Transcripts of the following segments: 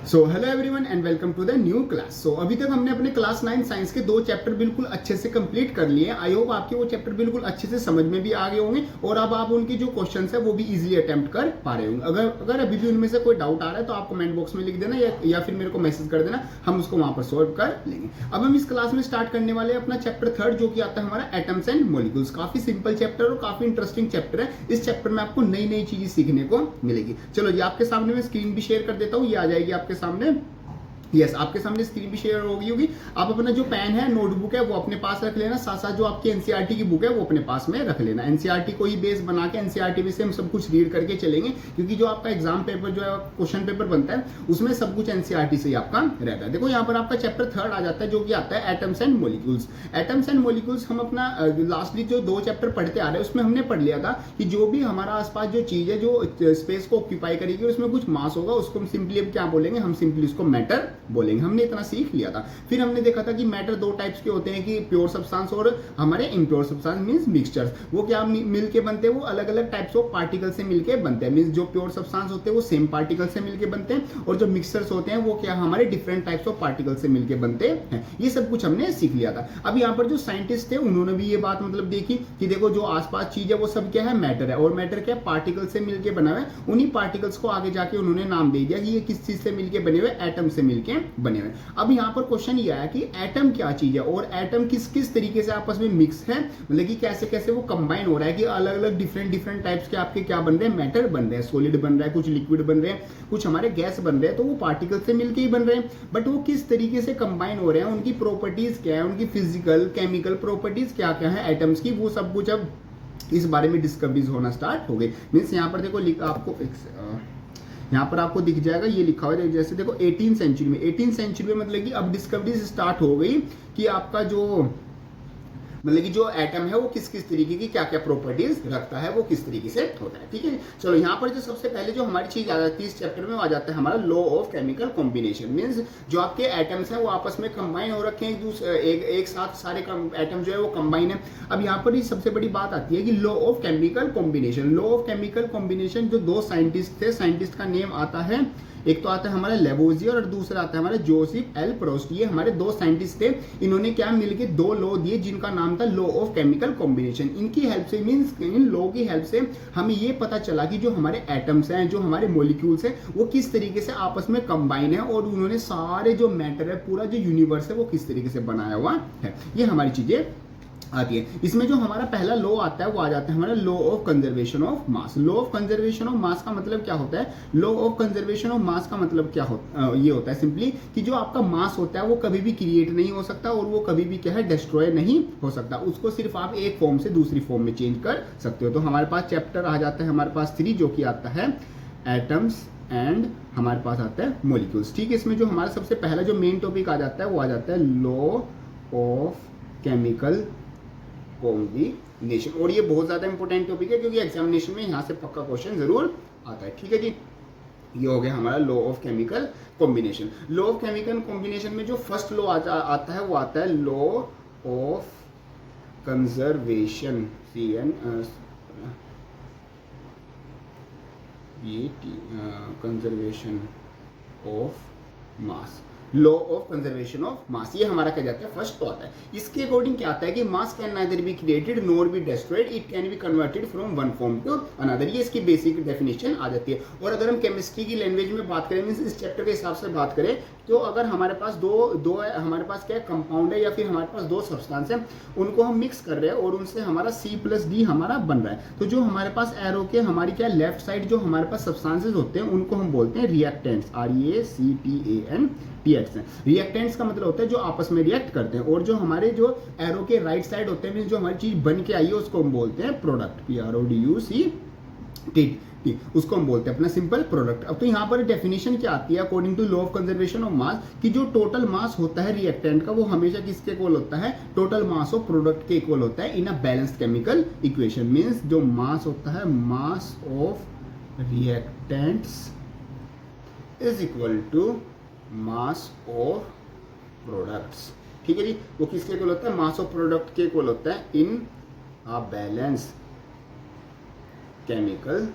So hello everyone and welcome to the new class. So अभी तक हमने अपने क्लास 9 साइंस के 2 चैप्टर बिल्कुल अच्छे से कंप्लीट कर लिए। आई होप आपके वो चैप्टर बिल्कुल अच्छे से समझ में भी आ गए होंगे और अब आप उनकी जो क्वेश्चंस है वो भी इजीली अटेम्प्ट कर पा रहे होंगे। अगर अभी भी उनमें से कोई डाउट आ रहा है तो आप कमेंट बॉक्स में लिख देना या फिर मेरे को मैसेज कर देना, हम उसको वहां पर सॉल्व कर लेंगे। अब हम इस क्लास में स्टार्ट करने वाले हैं अपना चैप्टर 3 जो कि आता है हमारा एटम्स एंड मॉलिक्यूल्स। काफी सिंपल चैप्टर और काफी इंटरेस्टिंग चैप्टर है। इस चैप्टर में आपको नई नई चीजें सीखने को मिलेगी। चलो जी, आपके सामने मैं स्क्रीन भी शेयर कर देता हूँ, ये आ जाएगी आपके सामने। यस, आपके सामने स्क्रीन भी शेयर हो गई होगी। आप अपना जो पेन है, नोटबुक है, वो अपने पास रख लेना। साथ साथ जो आपकी एनसीईआरटी की बुक है वो अपने पास में रख लेना। एनसीईआरटी को ही बेस बना के एनसीईआरटी में से हम सब कुछ रीड करके चलेंगे, क्योंकि जो आपका एग्जाम पेपर जो है क्वेश्चन पेपर बनता है उसमें सब कुछ एनसीईआरटी से ही आपका रहता है। देखो यहाँ पर आपका चैप्टर 3 आ जाता है जो कि आता है atoms and molecules. Atoms and molecules हम अपना लास्टली जो 2 चैप्टर पढ़ते आ रहे हैं उसमें हमने पढ़ लिया था कि जो भी हमारा आसपास जो चीज है जो स्पेस को ऑक्यूपाई करेगी उसमें कुछ मास होगा, उसको हम सिंपली अब क्या बोलेंगे, हम सिंपली उसको मैटर बोलेंगे। हमने इतना सीख लिया था। फिर हमने देखा था कि मैटर 2 टाइप्स के होते हैं कि प्योर सब्सटेंस और हमारे इम्प्योर सब्सटेंस मींस मिक्सचर्स। वो क्या मिलके बनते हैं, वो अलग अलग टाइप्स ऑफ पार्टिकल से मिलके बनते हैं। मींस जो प्योर सब्सटेंस होते हैं वो सेम पार्टिकल से मिलके बनते हैं और जो मिक्सचर्स होते हैं वो क्या हमारे डिफरेंट टाइप्स ऑफ पार्टिकल से मिलके बनते हैं। ये सब कुछ हमने सीख लिया था। अब यहाँ पर जो साइंटिस्ट थे उन्होंने भी ये बात मतलब देखी कि देखो जो आसपास चीज है वो सब क्या है, मैटर है। और मैटर क्या पार्टिकल से मिलके बना हुआ है। उन्हीं पार्टिकल्स को आगे जाके उन्होंने नाम दे दिया कि ये किस चीज से मिलके बने हुए, एटम से मिलके बने हुए। अब यहाँ पर क्वेश्चन ये आया कि एटम क्या चीज है और एटम किस किस तरीके से आपस में मिक्स है, मतलब कि कैसे कैसे वो कंबाइन हो रहा है कि अलग अलग डिफरेंट टाइप्स के आपके क्या बन रहे हैं, मैटर बन रहे हैं। सॉलिड बन रहा है, कुछ लिक्विड बन रहे हैं, कुछ हमारे गैस बन रहे हैं। तो वो पार्टिकल से मिलके ही बन रहे हैं, बट वो किस तरीके से कंबाइन हो रहे हैं, उनकी प्रॉपर्टीज क्या है, उनकी फिजिकल केमिकल प्रॉपर्टीज क्या क्या है एटम्स की, वो सब कुछ अब इस बारे में डिस्कवरीज होना स्टार्ट हो गई। मीन्स यहाँ पर देखो आपको यहाँ पर आपको दिख जाएगा, ये लिखा हुआ है जैसे देखो 18 सेंचुरी में मतलब कि अब डिस्कवरीज स्टार्ट हो गई कि आपका जो मतलब कि जो एटम है वो किस किस तरीके की क्या क्या प्रॉपर्टीज रखता है, वो किस तरीके से होता है। ठीक है, चलो यहाँ पर जो सबसे पहले जो हमारी चीज आ जाती है इस चैप्टर में, आ जाता है हमारा law of chemical combination. Means जो आपके एटम्स हैं वो आपस में कंबाइन हो रखे हैं, एक साथ सारे एटम जो है वो कंबाइन है। अब यहाँ पर सबसे बड़ी बात आती है कि law of chemical combination. Law of chemical combination जो 2 साइंटिस्ट थे, साइंटिस्ट का नेम आता है, एक तो आता है हमारा लेवोजियर और दूसरा आता है हमारा जोसेफ एल प्रोस्ट। ये हमारे 2 साइंटिस्ट थे। इन्होंने क्या मिलके 2 लॉ दिए जिनका नाम था लॉ ऑफ केमिकल कॉम्बिनेशन। इनकी हेल्प से मींस इन लॉ की हेल्प से हमें ये पता चला कि जो हमारे एटम्स हैं, जो हमारे मॉलिक्यूल्स हैं, वो किस तरीके से आपस में कंबाइन है और उन्होंने सारे जो मैटर है, पूरा जो यूनिवर्स है वो किस तरीके से बनाया हुआ है। ये हमारी चीजें आती है। इसमें जो हमारा पहला लॉ आता है वो आ जाता है हमारा law of conservation of mass. Law of conservation of मास का मतलब क्या होता है, लॉ ऑफ कंजर्वेशन ऑफ मास का मतलब क्या होता है, ये होता है सिंपली कि जो आपका मास होता है वो कभी भी क्रिएट नहीं हो सकता और वो कभी भी क्या है, डिस्ट्रॉय नहीं हो सकता। उसको सिर्फ आप एक फॉर्म से दूसरी फॉर्म में चेंज कर सकते हो। तो हमारे पास चैप्टर आ जाता है हमारे पास 3 जो कि आता है एटम्स एंड हमारे पास आता है मॉलिक्यूल्स। ठीक है, इसमें जो हमारा सबसे पहला जो मेन टॉपिक आ जाता है वो आ जाता है लॉ ऑफ केमिकल कॉम्बिनेशन। और ये बहुत ज्यादा इंपॉर्टेंट टॉपिक है क्योंकि एग्जामिनेशन में यहाँ से पक्का क्वेश्चन जरूर आता है। ठीक है जी, ये हो गया हमारा law of chemical combination. Law of chemical combination में जो फर्स्ट लॉ आता है वो आता है law of conservation, conservation of mass. Law of conservation of मास, ये हमारा क्या जाता है फर्स्ट तो आता है। इसके अकॉर्डिंग क्या आता है कि mass can neither be created nor be destroyed, it can be converted from one form to another. ये इसकी बेसिक डेफिनेशन आ जाती है। और अगर हम केमिस्ट्री की लैंग्वेज में बात करें, मींस इस चैप्टर के हिसाब से बात करें, तो अगर हमारे पास दो है, हमारे पास क्या कंपाउंड है या फिर हमारे पास 2 सब्सटेंस है, उनको हम मिक्स कर रहे हैं और उनसे हमारा C+D हमारा बन रहा है। तो जो हमारे पास एरो के हमारी क्या लेफ्ट साइड जो हमारे पास सब्सटेंसेस होते हैं उनको हम बोलते हैं रिएक्टेंट्स, REACTANTS। रिएक्टेंट्स का मतलब होता है जो आपस में रिएक्ट करते हैं। और जो हमारे जो एरो के राइट साइड होते हैं, जो हमारी चीज बन के आई है उसको हम बोलते हैं प्रोडक्ट, PRODUCT, उसको हम बोलते हैं अपना सिंपल प्रोडक्ट। अब तो यहाँ पर डेफिनेशन क्या आती है according to law of conservation of mass, कि जो टोटल मास होता है रिएक्टेंट का वो हमेशा किसके इक्वल होता है, टोटल मास ऑफ प्रोडक्ट के इक्वल होता है in a balanced chemical equation. Means जो मास होता है, mass of reactants is equal to mass of products. ठीक है जी, वो किसके इक्वल होता है, मास ऑफ प्रोडक्ट के इक्वल होता है in a balance chemical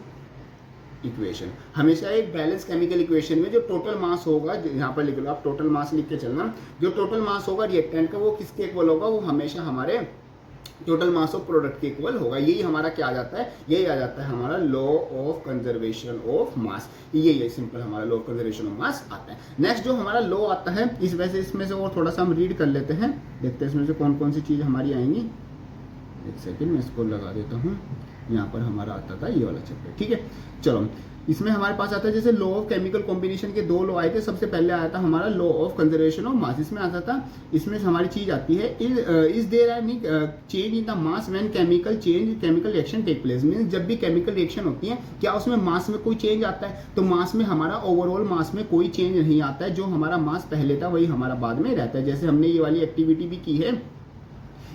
equation, हमेशा एक बैलेंस केमिकल इक्वेशन में जो टोटल मास होगा, यहाँ पर लिख लो आप, टोटल मास लिख के चलना, जो टोटल मास होगा रिएक्टेंट का वो किसके इक्वल होगा, वो हमेशा हमारे टोटल मास ऑफ प्रोडक्ट के इक्वल होगा। यही हमारा क्या आ जाता है, यही आ जाता है हमारा लॉ ऑफ कंजर्वेशन ऑफ मास, ये सिंपल हमारा लॉ ऑफ कंजर्वेशन ऑफ मास आता है। नेक्स्ट जो हमारा लॉ आता है, इस वजह से इसमें से और थोड़ा सा हम रीड कर लेते हैं, देखते हैं इसमें से कौन कौन सी चीज़ हमारी आएंगी। एक सेकेंड मैं इसको लगा देता हूँ, यहाँ पर हमारा आता था ये वाला चैप्टर, ठीक है। चलो इसमें हमारे पास आता है जैसे लॉ ऑफ केमिकल कॉम्बिनेशन के दो लॉ आए थे, सबसे पहले आया था हमारा law of conservation of mass, इसमें आता था, इसमें हमारी चीज आती है is there any change in the mass when chemical reaction take place, means जब भी केमिकल रिएक्शन होती है क्या उसमें मास में कोई चेंज आता है, तो मास में हमारा ओवरऑल मास में कोई चेंज नहीं आता है, जो हमारा मास पहले था वही हमारा बाद में रहता है। जैसे हमने ये वाली एक्टिविटी भी की है,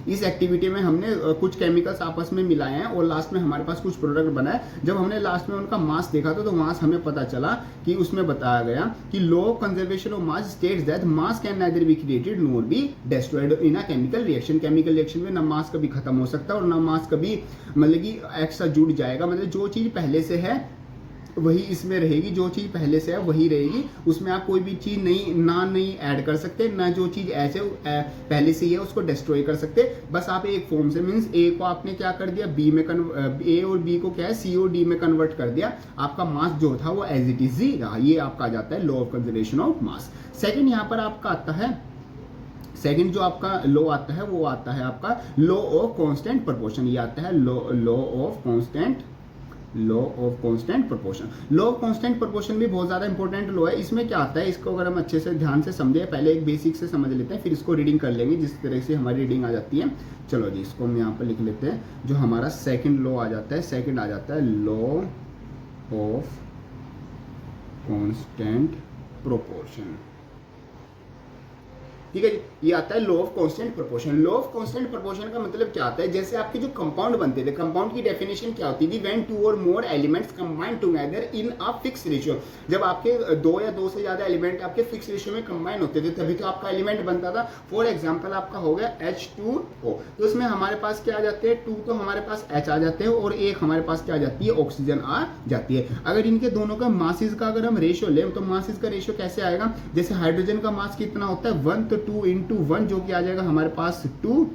इस एक्टिविटी में हमने कुछ केमिकल्स आपस में मिलाए हैं और लास्ट में हमारे पास कुछ प्रोडक्ट बना है। जब हमने लास्ट में उनका मास देखा था तो मास हमें पता चला कि उसमें बताया गया कि law of conservation of mass states that mass can neither be created nor be destroyed in a chemical reaction. Chemical reaction में ना मास कभी खत्म हो सकता है और ना मास कभी मतलब कि एक्स्ट्रा जुड़ जाएगा, मतलब जो चीज पहले से है वही इसमें रहेगी, जो चीज़ पहले से है वही रहेगी, उसमें आप कोई भी चीज़ नहीं ऐड कर सकते, ना जो चीज़ ऐसे पहले से ही है उसको डिस्ट्रॉय कर सकते। बस आप एक फॉर्म से, मीन्स ए को आपने क्या कर दिया, बी में ए और बी को क्या है सी और डी में कन्वर्ट कर दिया, आपका मास जो था वो एज इट इज ही रहा। ये आपका आ जाता है law of conservation of mass. Second यहाँ पर आपका आता है, सेकंड जो आपका लॉ आता है वो आता है आपका लॉ ऑफ कांस्टेंट प्रोपोर्शन। ये आता है law of constant proportion. Law of constant proportion भी बहुत ज्यादा इंपॉर्टेंट लॉ है। इसमें क्या आता है, इसको अगर हम अच्छे से ध्यान से समझे, पहले एक बेसिक से समझ लेते हैं, फिर इसको रीडिंग कर लेंगे जिस तरह से हमारी रीडिंग आ जाती है। चलो जी, इसको हम यहाँ पर लिख लेते हैं। जो हमारा सेकंड लॉ आ जाता है, सेकंड आ जाता है लॉ ऑफ कांस्टेंट प्रोपोर्शन, ठीक है जी। ये आता है law of constant proportion. Law of constant proportion का मतलब क्या आता है, जैसे आपके जो कंपाउंड बनते थे, कंपाउंड की डेफिनेशन क्या होती थी, व्हेन टू और more elements combine together in a fix ratio. जब आपके दो या दो से ज्यादा एलिमेंट आपके फिक्स रेशियो में कंबाइन होते थे तभी तो आपका एलिमेंट बनता था। फॉर एग्जांपल आपका हो गया H2O, तो इसमें हमारे पास क्या आ जाते हैं, 2 तो हमारे पास H आ जाते हैं और एक हमारे पास क्या आ जाती है, ऑक्सीजन आ जाती है। अगर इनके दोनों का मासेस का अगर हम रेशियो लें तो मासेस का रेशियो कैसे आएगा, जैसे हाइड्रोजन का मास कितना होता है 1, तो 2 into 1 जो कि आ जाएगा हमारे पास 2,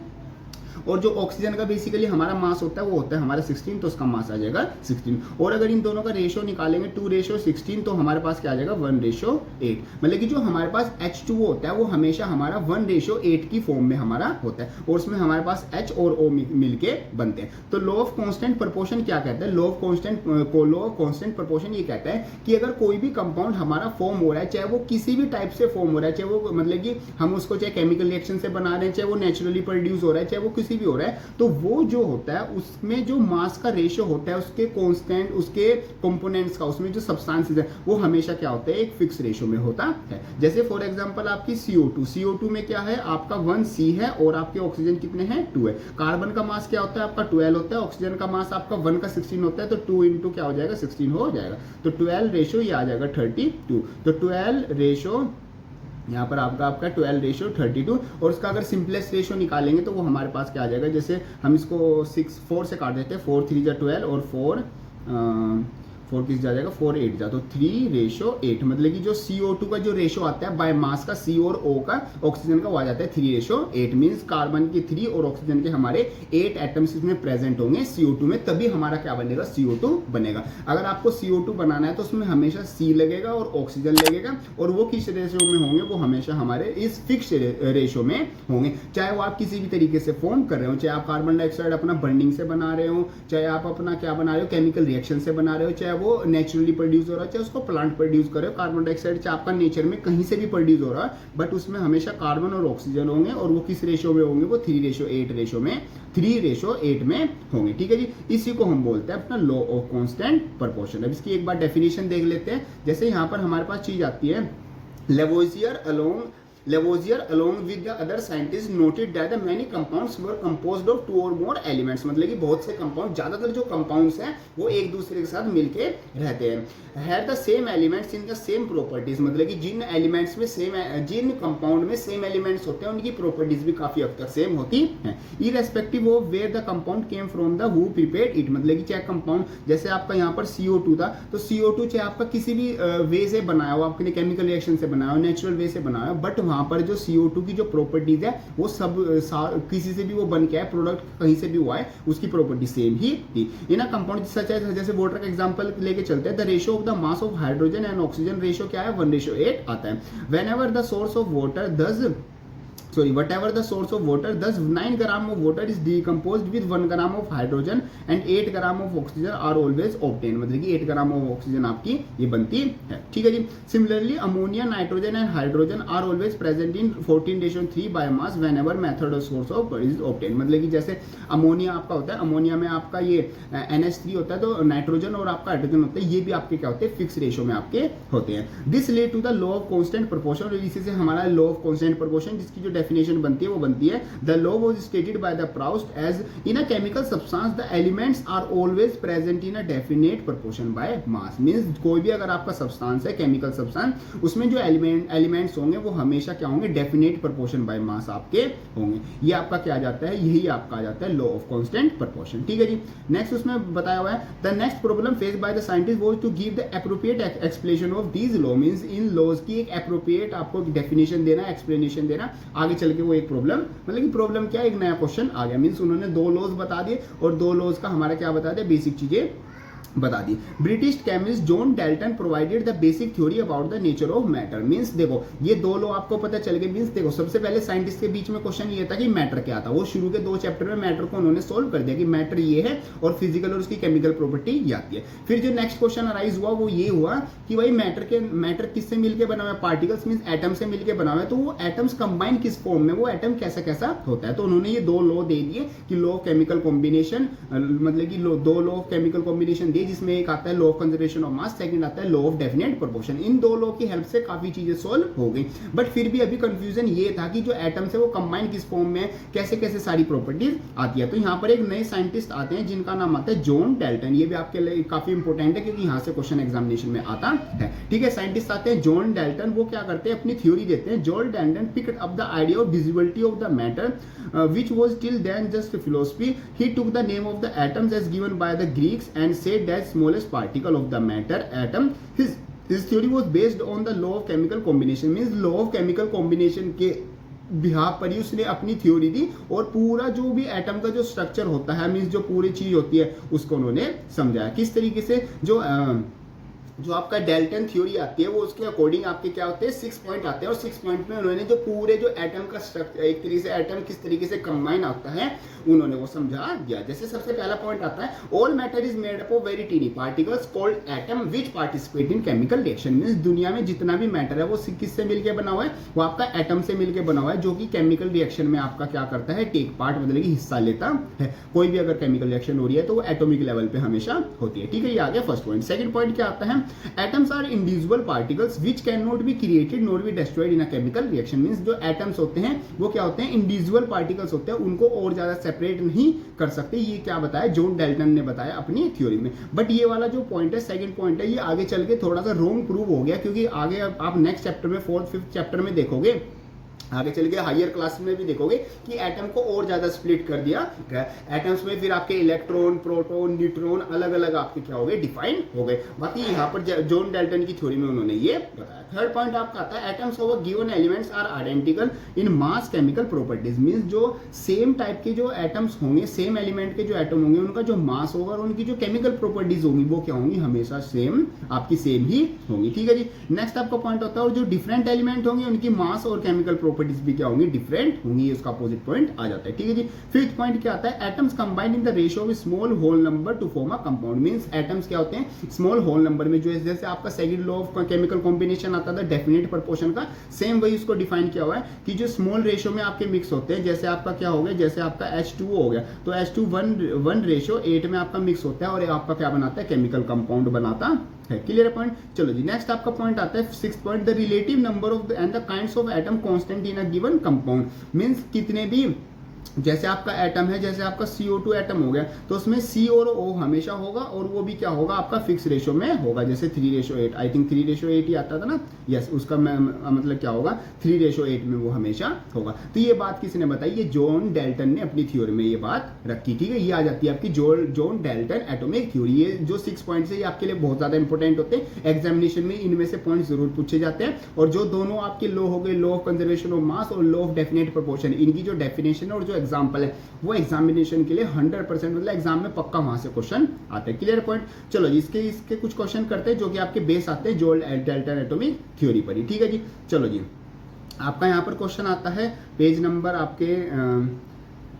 और जो ऑक्सीजन का बेसिकली हमारा मास होता है वो होता है हमारा 16, तो उसका मास आ जाएगा 16। और अगर इन दोनों का रेशियो निकालेंगे 2:16, तो हमारे पास क्या आ जाएगा 1:8। मतलब कि जो हमारे पास H2O होता है वो हमेशा हमारा 1:8 की फॉर्म में हमारा होता है और उसमें हमारे पास H और O मिलके बनते हैं। तो लॉ ऑफ कांस्टेंट प्रोपोर्शन क्या कहता है, लॉ ऑफ कांस्टेंट प्रोपोर्शन ये कहता है कि अगर कोई भी कंपाउंड हमारा फॉर्म हो रहा है, चाहे वो किसी भी टाइप से फॉर्म हो रहा है, चाहे वो मतलब कि हम उसको चाहे केमिकल रिएक्शन से बना रहे हैं, चाहे वो नेचुरली प्रोड्यूस हो रहा है, चाहे वो किसी भी हो रहा है, तो वो जो होता है उसमें जो मास का रेशियो होता है उसके कांस्टेंट, उसके कंपोनेंट्स का, उसमें जो सब्सटेंसेस है वो हमेशा क्या होता है, एक फिक्स रेशियो में होता है। जैसे फॉर एग्जांपल आपकी CO2 में क्या है, आपका 1C है और आपके ऑक्सीजन कितने हैं 2 है। कार्बन का मास क्या होता है आपका 12 होता है, ऑक्सीजन का मास आपका 1 का 16 होता है, तो 2 इंटू क्या हो जाएगा 16 हो जाएगा, तो 12 रेशियो ये आ जाएगा 32। तो 12 रेशियो यहाँ पर आपका 12:32, और उसका अगर सिंपलेस्ट रेशियो निकालेंगे तो वो हमारे पास क्या आ जाएगा, जैसे हम इसको 4 से काट देते हैं, 4 3 जा 12 और 4 किस जा जाएगा 4 8 जा, तो 3:8। मतलब कि जो CO2 का जो रेशियो आता है बाय मास का, C और O का, ऑक्सीजन का वो आ जाता है 3:8। मीन्स कार्बन के 3 और ऑक्सीजन के हमारे 8 एटम्स इसमें प्रेजेंट होंगे CO2 में, तभी हमारा क्या बनेगा CO2 बनेगा। अगर आपको CO2 बनाना है तो उसमें हमेशा C लगेगा और ऑक्सीजन लगेगा, और वो किस रेशियो में होंगे, वो हमेशा हमारे इस फिक्स रेशियो में होंगे। चाहे वो आप किसी भी तरीके से फॉर्म कर रहे हो, चाहे आप कार्बन डाइऑक्साइड अपना बर्निंग से बना रहे हो, चाहे आप अपना क्या बना रहे हो केमिकल रिएक्शन से बना रहे हो, चाहे वो नेचुरली प्रोड्यूस हो रहा है, चाहे उसको प्लांट प्रोड्यूस करे। कार्बन डाइऑक्साइड चाहे आपका नेचर में कहीं से भी प्रोड्यूस हो रहा है, बट उसमें हमेशा कार्बन और ऑक्सीजन होंगे, और वो किस रेशियो में होंगे, वो 3:8 में होंगे। ठीक है जी, इसी को हम बोलते हैं अपना लॉ ऑफ कांस्टेंट प्रोपोर्शन। अब इसकी एक बार डेफिनेशन देख लेते हैं। जैसे यहाँ पर हमारे पास चीज आती है, Lavoisier along Lavoisier along with the other scientists noted that the many compounds were composed of 2 or more elements, मतलब कि बहुत से कंपाउंड, ज्यादातर जो कंपाउंड्स हैं वो एक दूसरे के साथ मिलके रहते हैं। Had the same elements in the same properties, मतलब कि जिन एलिमेंट्स में सेम, जिन कंपाउंड में सेम एलिमेंट्स होते हैं उनकी प्रॉपर्टीज भी काफी हद तक सेम होती हैं, irrespective of where the compound came from the who prepared it, मतलब कि चाहे कंपाउंड, जैसे आपका यहाँ पर CO2 था, तो CO2 चाहे आपका किसी भी वे से बनाया हो, आपके केमिकल रिएक्शन से बनाया हो, नेचुरल वे से बनाया हो, बट वहां पर जो CO2 की जो प्रॉपर्टीज है वो सब किसी से भी वो बन के आए, प्रोडक्ट कहीं से भी हुआ है, उसकी प्रॉपर्टी सेम ही थी। इन कंपाउंड सच है, जैसे वाटर का एग्जांपल लेके चलते हैं, the ratio of the mass of hydrogen and oxygen ratio क्या है, 1:8 आता है। Whenever the source of water whatever the source of water, thus 9 gram of water is decomposed with 1 gram of hydrogen and 8 gram of oxygen are always obtained, मतलब कि 8 gram of oxygen आपकी ये बनती है, ठीक है जी। Similarly ammonia, nitrogen and hydrogen are always present in 14:3 biomass whenever method or source of is obtained, मतलब कि जैसे अमोनिया आपका होता है, अमोनिया में आपका ये NH3 होता है, तो नाइट्रोजन और आपका हाइड्रोजन होता है, ये भी आपके क्या होते हैं, फिक्स रेशियो में आपके होते हैं। This lead to the law of constant proportion, और इसी से हमारा लॉ ऑफ कांस्टेंट प्रोपोर्शन, जिसकी जो डेफिनेशन बनती है वो बनती है, the law was stated by the Proust as in a chemical substance the elements are always present in a definite proportion by mass, means कोई भी अगर आपका सब्सटेंस है, केमिकल सब्सटेंस, उसमें जो एलिमेंट्स होंगे वो हमेशा क्या होंगे, डेफिनेट प्रोपोर्शन बाय मास आपके होंगे। ये आपका क्या आ जाता है, यही आपका आ जाता है लॉ ऑफ कांस्टेंट प्रोपोर्शन, ठीक है जी। नेक्स्ट उसमें बताया हुआ है, the next problem faced by the scientist was to give the appropriate explanation of these law, means इन लॉज की एक एप्रोप्रिएट आपको डेफिनेशन देना, एक्सप्लेनेशन देना, आगे चल के वो एक प्रॉब्लम, मतलब कि प्रॉब्लम क्या, एक नया क्वेश्चन आ गया, मींस उन्होंने 2 लॉज बता दिए और 2 लॉज का हमारा क्या बता दिया, बेसिक चीजें बता दी। British chemist John Dalton provided the basic theory about the nature of matter, means देखो ये 2 लॉ आपको पता चल गए, मींस देखो सबसे पहले साइंटिस्ट के बीच में क्वेश्चन ये था कि मैटर क्या था, वो शुरू के 2 चैप्टर में मैटर को उन्होंने सोल्व कर दिया कि मैटर ये है और फिजिकल और उसकी केमिकल प्रॉपर्टी ये आती है। फिर जो नेक्स्ट क्वेश्चन अराइज हुआ वो ये हुआ कि भाई मैटर किससे मिलकर बना हुआ है, पार्टिकल्स मींस एटम से मिलकर बना हुआ है, तो वो एटम्स कंबाइन किस फॉर्म में, वो एटम कैसा कैसा होता है, तो उन्होंने ये 2 लॉ दे दिए कि लॉ ऑफ केमिकल कॉम्बिनेशन, मतलब कि 2 लॉ ऑफ केमिकल कॉम्बिनेशन दिए, जिसमें एक आता है law of conservation of mass, second आता है law of definite proportion. In 2 law की हेल्प से काफी चीजें सॉल्व हो गई, बट फिर भी अभी कंफ्यूजन ये था कि जो एटम्स है वो कंबाइन किस फॉर्म में, कैसे कैसे सारी प्रॉपर्टीज आती है। तो यहाँ पर एक नए साइंटिस्ट आते हैं जिनका नाम आता है जॉन डाल्टन, ये भी आपके लिए काफी इंपॉर्टेंट है क्योंकि यहाँ से क्वेश्चन एग्जामिनेशन में आता है, ठीक है। साइंटिस्ट आते हैं जॉन डाल्टन, वो क्या करते हैं, अपनी थ्योरी देते हैं। John Dalton picked up the idea of visibility of the matter which was till then just philosophy. He took the name of the atoms as given by the Greeks and said that smallest particle of the matter, atom. His theory was based on the law of chemical combination, means law of chemical combination के बिहार पर ही उसने अपनी theory दी और पूरा जो भी atom का जो स्ट्रक्चर होता है, मीन्स जो पूरी चीज होती है उसको उन्होंने समझाया किस तरीके से। जो आपका डाल्टन थ्योरी आती है वो उसके अकॉर्डिंग आपके क्या होते हैं, 6 पॉइंट आते हैं और 6 पॉइंट में उन्होंने जो पूरे जो एटम का स्ट्रक्चर, एक तरीके से एटम किस तरीके से कंबाइन आता है उन्होंने वो समझा दिया। जैसे सबसे पहला पॉइंट आता है, all matter is made up of very tiny particles called atom which participate in chemical reaction, means दुनिया में जितना भी मैटर है वो किससे मिलकर बना हुआ है, वो आपका एटम से मिलकर बना हुआ है, जो कि केमिकल रिएक्शन में आपका क्या करता है, टेक पार्ट, मतलब कि हिस्सा लेता है। कोई भी अगर केमिकल रिएक्शन हो रही है तो वो एटॉमिक लेवल पे हमेशा होती है, ठीक है। ये आ गया फर्स्ट पॉइंट। सेकंड पॉइंट क्या आता है, atoms are individual particles which can not be created not be destroyed in a chemical reaction, means जो एटम्स होते हैं वो क्या होते हैं, इंडिविजुअल पार्टिकल्स होते हैं, उनको और ज्यादा सेपरेट नहीं कर सकते। ये क्या बताया, जॉन डाल्टन ने बताया अपनी थ्योरी में। बट ये वाला जो पॉइंट है, सेकंड पॉइंट है, ये आगे चल के थोड़ा सा रॉन्ग प्रूव हो गया, क्योंकि आगे आप नेक्स्ट चैप्टर में 4th 5th चैप्टर में देखोगे, आगे चल के हायर क्लास में भी देखोगे कि एटम को और ज्यादा स्प्लिट कर दिया गया। एटम्स में फिर आपके इलेक्ट्रॉन, प्रोटॉन, न्यूट्रॉन अलग अलग आपके क्या हो गए, डिफाइन हो गए। बाकी यहाँ पर जॉन डाल्टन की थ्योरी में उन्होंने ये बताया। थर्ड पॉइंट आपका आता है, atoms of given elements are identical in mass chemical properties, means जो सेम टाइप के जो एटम्स होंगे, सेम एलिमेंट के जो एटम होंगे, उनका जो मास होगा और उनकी जो केमिकल प्रॉपर्टीज होंगी वो क्या होंगी, हमेशा सेम, आपकी सेम ही होंगी, ठीक है जी। नेक्स्ट आपका पॉइंट होता है, और जो डिफरेंट एलिमेंट होंगे उनकी मास और केमिकल प्रॉपर्टीज भी क्या होंगी, डिफरेंट होंगी, उसका अपोजिट पॉइंट आ जाता है, ठीक है जी। फिफ्थ पॉइंट क्या आता है, atoms combine in the ratio of small whole number to form a compound, means atoms क्या होते हैं, स्मॉल होल नंबर में, जो जैसे आपका second law of chemical combination आता था डेफिनेट प्रोपोर्शन का, सेम वही उसको डिफाइन किया हुआ है कि जो स्मॉल रेशियो में आपके मिक्स होते हैं, जैसे आपका क्या हो गया, जैसे आपका H2O हो गया, तो H2 1:8 में आपका मिक्स होता है और आपका क्या बनाता है, केमिकल कंपाउंड बनाता है। Clear point. चलो जी नेक्स्ट आपका पॉइंट आता है 6 point, the relative number of and the kinds of atom constant in a given compound. Means कितने भी जैसे आपका एटम है, जैसे आपका CO2 एटम हो गया तो उसमें C और O हमेशा होगा और वो भी क्या होगा आपका फिक्स रेशो में होगा, जैसे 3:8, आई थिंक 3:8 ही आता था ना, यस उसका मतलब क्या होगा 3:8 में वो हमेशा होगा। तो ये बात किसने बताई, ये जॉन डेल्टन ने अपनी थ्योरी में ये बात रखी। ठीक है, ये आ जाती है आपकी जॉन डेल्टन एटॉमिक थ्योरी। ये जो 6 पॉइंट्स है ये आपके लिए बहुत ज्यादा इंपॉर्टेंट होते हैं, एग्जामिनेशन में इनमें से पॉइंट जरूर पूछे जाते हैं। और जो दोनों आपके लॉ हो गए, लॉ ऑफ कंजर्वेशन ऑफ मास और लॉ ऑफ डेफिनेट प्रोपोर्शन, इनकी जो डेफिनेशन और जो एग्जाम्पल है वो एग्जामिनेशन के लिए 100% मतलब एग्जाम में पक्का वहां से क्वेश्चन आते हैं। Clear point. चलो जी इसके कुछ क्वेश्चन करते हैं जो कि आपके बेस आते हैं जॉन डेल्टन एटॉमिक थ्योरी पर ही। ठीक है जी, चलो जी आपका यहाँ पर क्वेश्चन आता है पेज नंबर आपके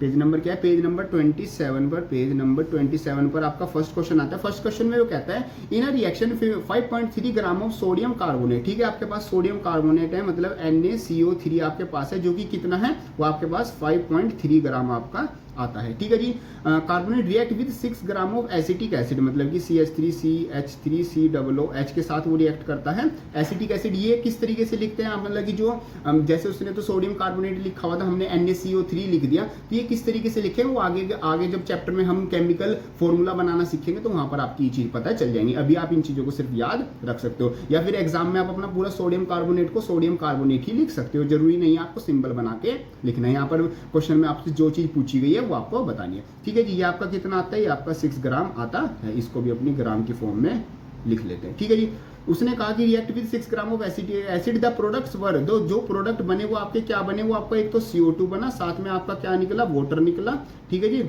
पेज नंबर क्या है, पेज नंबर 27 पर, पेज नंबर 27 पर आपका फर्स्ट क्वेश्चन आता है। फर्स्ट क्वेश्चन में वो कहता है in a reaction 5.3 gram of sodium carbonate. ठीक है, आपके पास सोडियम कार्बोनेट है, मतलब NaCO3 आपके पास है, जो कि कितना है वो आपके पास 5.3 ग्राम आपका आता है। ठीक है जी, carbonate react with 6 gram of acetic acid, मतलब कि CH3CH3COOH के साथ वो रिएक्ट करता है। एसिटिक एसिड ये किस तरीके से लिखते हैं आप, मतलब कि जो जैसे उसने तो सोडियम कार्बोनेट लिखा हुआ था, हमने NaCO3 लिख दिया, तो ये किस तरीके से लिखे वो आगे जब चैप्टर में हम केमिकल फॉर्मूला बनाना सीखेंगे तो वहां पर आपकी ये चीज पता चल जाएंगी। अभी आप इन चीजों को सिर्फ याद रख सकते हो, या फिर एग्जाम में आप अपना पूरा सोडियम कार्बोनेट को सोडियम कार्बोनेट ही लिख सकते हो, जरूरी नहीं है आपको सिंबल बना के लिखना है। यहाँ पर क्वेश्चन में आपसे जो चीज पूछी गई है वो आपको बतानी है। ठीक है जी, ये आपका कितना आता है, ये आपका 6 ग्राम आता है, इसको भी अपनी ग्राम की फॉर्म में लिख लेते हैं। ठीक है जी, उसने कहा कि react with 6 gram of acid the products were, दो जो प्रोडक्ट बने वो आपके क्या बने, वो आपका एक तो CO2 बना, साथ में आपका क्या निकला, वाटर निकला। ठीक है जी,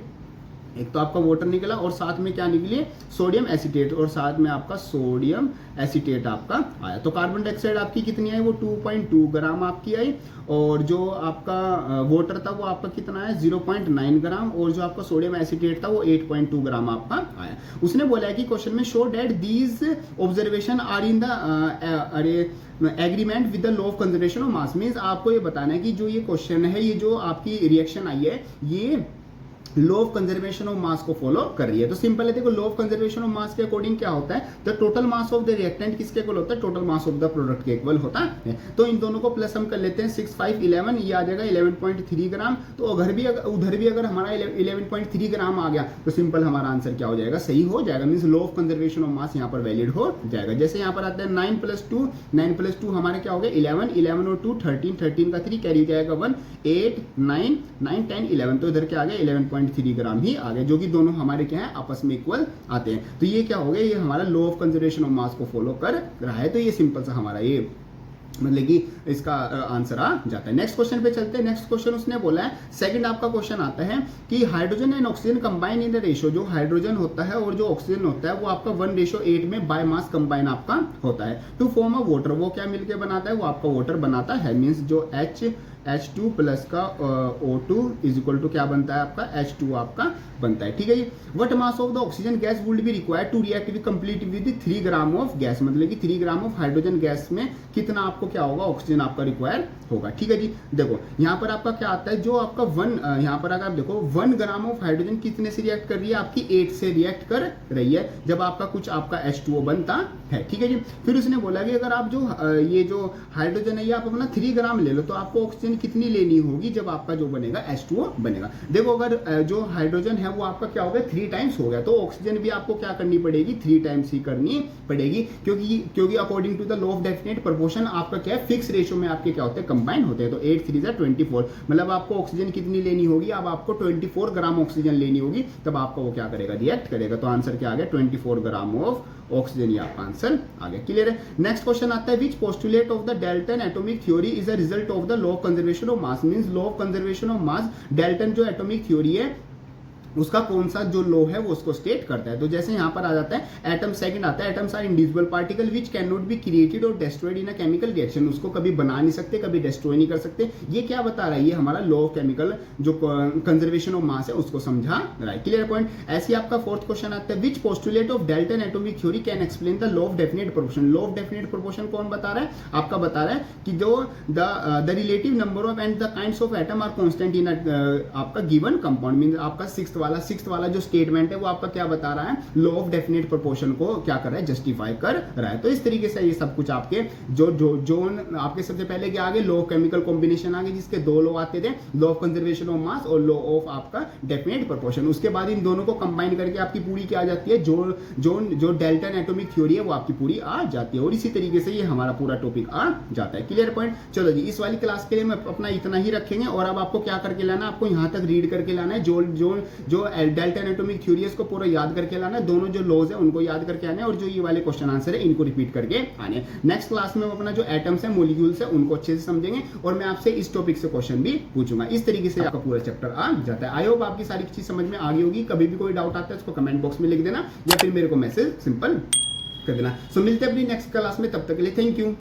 एक तो आपका वाटर निकला और साथ में क्या निकली, सोडियम एसिटेट, और साथ में आपका सोडियम एसिटेट आपका आया। तो कार्बन डाइऑक्साइड आपकी कितनी आई, वो 2.2 ग्राम आपकी आई, और जो आपका वाटर था वो आपका कितना आया 0.9 ग्राम, और जो आपका सोडियम एसिटेट था वो 8.2 ग्राम आपका आया। उसने बोला है कि क्वेश्चन में show that these observation are in the agreement with the law of conservation of mass. Means आपको ये बताना है कि जो ये क्वेश्चन है, ये जो आपकी रिएक्शन आई है, ये लॉ ऑफ कंजर्वेशन ऑफ मास को फॉलो कर रही है। तो सिंपल है, देखो लॉ ऑफ कंजर्वेशन ऑफ मास के अकॉर्डिंग क्या होता है, the total mass of the reactant किसके इक्वल होता है, total mass of the product के इक्वल होता है। तो इन दोनों को प्लस हम कर लेते हैं, 6 5 11, ये आ जाएगा 11.3 ग्राम। तो उधर भी अगर हमारा 11.3 ग्राम आ गया तो सिंपल हमारा आंसर क्या हो जाएगा, सही हो जाएगा। Means law of conservation of मास यहाँ पर वैलिड हो जाएगा। जैसे यहाँ पर आता है 9 + 2 हमारे क्या हो गया 11 और 2 13 का 3 कैरी जाएगा 1 8 9 9 10 11, तो इधर क्या आ गया 11.3 ग्राम ही आ गया, जो कि दोनों हमारे क्या है आपस में इक्वल आते हैं। तो ये क्या हो गया, ये हमारा लॉ ऑफ कंजर्वेशन ऑफ मास को फॉलो कर रहा है। तो ये सिंपल सा हमारा ये मतलब कि इसका आंसर आ जाता है। नेक्स्ट क्वेश्चन पे चलते हैं। नेक्स्ट क्वेश्चन उसने बोला है, सेकंड आपका क्वेश्चन आता है कि hydrogen and oxygen combine in the ratio, जो हाइड्रोजन होता है और जो ऑक्सीजन होता है वो आपका 1:8 में बाय मास कंबाइन आपका होता है टू फॉर्म अ वाटर। वो क्या मिलके बनाता है, वो आपका वाटर बनाता है। मींस जो H2 प्लस का O2 इज इक्वल टू क्या बनता है आपका H2 आपका बनता है। ठीक है जी, what mass of the oxygen gas would be required to react with complete with 3 gram of gas, मतलब कि 3 ग्राम ऑफ हाइड्रोजन गैस में कितना आपको क्या होगा ऑक्सीजन आपका रिक्वायर होगा। ठीक है जी, देखो यहाँ पर आपका क्या आता है, जो आपका यहाँ पर अगर आप देखो 1 ग्राम ऑफ हाइड्रोजन कितने से रिएक्ट कर रही है, आपकी 8 से रिएक्ट कर रही है, जब आपका कुछ आपका H2O बनता है। ठीक है जी, फिर उसने बोला कि अगर आप जो ये जो हाइड्रोजन है ये आप अपना 3 ग्राम ले लो तो आपको ऑक्सीजन कितनी लेनी होगी जब आपका जो बनेगा H2O बनेगा। देखो अगर जो हाइड्रोजन है वो आपका क्या हो गया 3 टाइम्स हो गया, तो ऑक्सीजन भी आपको क्या करनी पड़ेगी 3 टाइम्स ही करनी पड़ेगी, क्योंकि according to the law of definite proportion आपका क्या है फिक्स रेशियो में आपके क्या होते हैं कंबाइन होते हैं। तो 8 3 जा 24, मतलब आपको ऑक्सीजन कितनी लेनी होगी, अब आपको 24 ग्राम ऑक्सीजन लेनी होगी, तब आपका वो क्या करेगा रिएक्ट करेगा। तो आंसर क्या आ गया 24 ग्राम ऑफ ऑक्सीजन, ये आपका आंसर आ गया। क्लियर है। नेक्स्ट क्वेश्चन आता है, which postulate of the Dalton atomic theory is a result of the law of conservation of mass. Means law of conservation of mass, Dalton जो atomic theory है उसका कौन सा जो लॉ है वो उसको स्टेट करता है। तो जैसे यहाँ पर आ जाता है एटम, सेकंड आता है atoms are individual particle which can not be created और destroyed in a chemical reaction. उसको कभी बना नहीं सकते, कभी डिस्ट्रॉय नहीं कर सकते। ये क्या बता रहा है, ये हमारा लॉ ऑफ केमिकल जो कंजर्वेशन ऑफ मास है उसको समझा रहा है। Clear point. ऐसे आपका फोर्थ क्वेश्चन आता है, which postulate of Dalton atomic theory can explain the law of definite proportion. Law of definite proportion कौन बता रहा है, आपका बता रहा है कि जो the relative number of and the kinds of atom are constant in आपका गिवन कंपाउंड। मींस आपका 6th वाला 6th वाला जो स्टेटमेंट है वो आपका क्या बता रहा है, लॉ ऑफ डेफिनेट प्रोपोर्शन को क्या कर रहा है, जस्टिफाई कर रहा है। तो इस तरीके से ये सब कुछ आपके जो आपके सबसे पहले क्या आगे, लॉ ऑफ केमिकल कॉम्बिनेशन आगे जिसके दो लॉ आते थे, लॉ ऑफ कंजर्वेशन ऑफ मास और लॉ ऑफ आपका डेफिनेट प्रोपोर्शन। उसके बाद इन दोनों को कंबाइन करके आपकी पूरी क्या आ जाती है, जो डेल्टन एटॉमिक थ्योरी है वो आपकी पूरी आ जाती है। और इसी तरीके से ये हमारा पूरा टॉपिक आ जाता है। Clear point. चलो जी, इस वाली क्लास के लिए मैं अपना इतना ही रखेंगे। और अब आपको क्या करके लाना है, आपको यहाँ तक रीड करके लाना है, जो डेल्टा एटॉमिक थ्योरी है इसको पूरा याद करके लाना है, दोनों जो लॉज है उनको याद करके आने, और जो ये वाले क्वेश्चन आंसर है इनको रिपीट करके आने। नेक्स्ट क्लास में हम अपना जो एटम्स है, मॉलिक्यूल्स है, उनको अच्छे से समझेंगे और मैं आपसे इस टॉपिक से क्वेश्चन भी पूछूंगा। इस तरीके से आपका पूरा चैप्टर आ जाता है। आई होप आपकी सारी चीज समझ में आ गई होगी। कभी भी कोई डाउट आता है उसको कमेंट बॉक्स में लिख देना या फिर मेरे को मैसेज सिंपल कर देना। सो मिलते हैं अपनी नेक्स्ट क्लास में, तब तक के लिए थैंक यू।